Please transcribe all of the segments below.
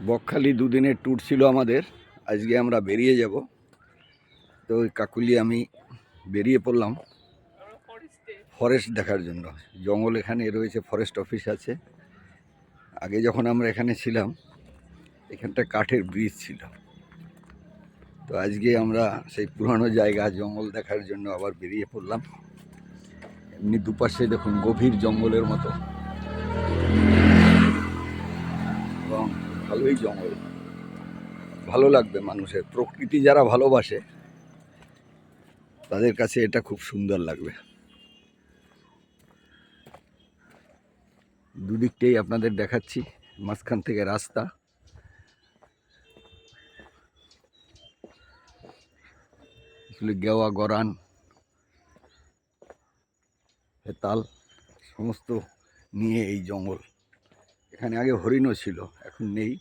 বকখালি দুদিনের ট্যুর ছিল আমাদের। আজকে আমরা বেরিয়ে যাব। তো ওই কাকুলি আমি বেরিয়ে পড়লাম ফরেস্ট দেখার জন্য। জঙ্গল এখানে রয়েছে, ফরেস্ট অফিস আছে। আগে যখন আমরা এখানে ছিলাম এখানটা কাঠের ব্রিজ ছিল। তো আজকে আমরা সেই পুরানো জায়গা জঙ্গল দেখার জন্য আবার বেরিয়ে পড়লাম। এমনি দুপাশে দেখুন গভীর জঙ্গলের মতো, এবং ভালোই জঙ্গল, ভালো লাগবে মানুষের। প্রকৃতি যারা ভালোবাসে তাদের কাছে এটা খুব সুন্দর লাগবে। দুদিকটাই আপনাদের দেখাচ্ছি, মাঝখান থেকে রাস্তা। আসলে গেওয়া, গরান, হেতাল সমস্ত নিয়ে এই জঙ্গল। এখানে আগে হরিণও ছিল, এখন নেই।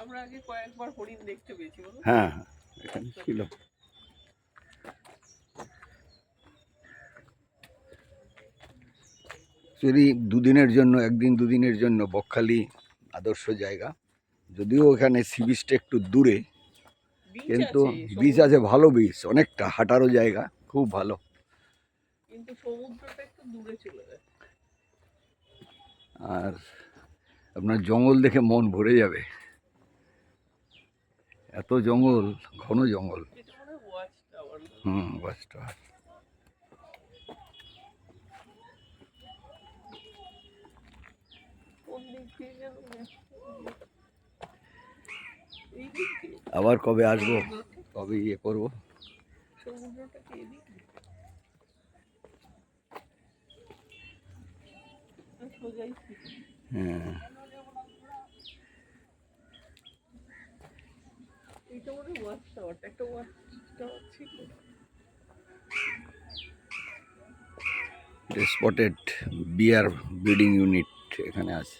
আমরা আগে কয়েকবার হরিণ দেখতে পেয়েছি। হ্যাঁ, এখানে ছিল। যদি দুদিনের জন্য, একদিন দুদিনের জন্য বকখালি আদর্শ জায়গা। যদিও এখানে সি বিচটা একটু দূরে, কিন্তু বিচ আছে, ভালো বিচ, অনেকটা হাঁটারও জায়গা, খুব ভালো। কিন্তু সমুদ্রটা একটু দূরে চলে যায়। আর আপনার জঙ্গল দেখে মন ভরে যাবে, এত জঙ্গল, ঘন জঙ্গল। Watch tower. আবার কবে আসবো, কবে ইয়ে করবো। হ্যাঁ, স্পটেড বিয়ার ব্রিডিং ইউনিট এখানে আছে।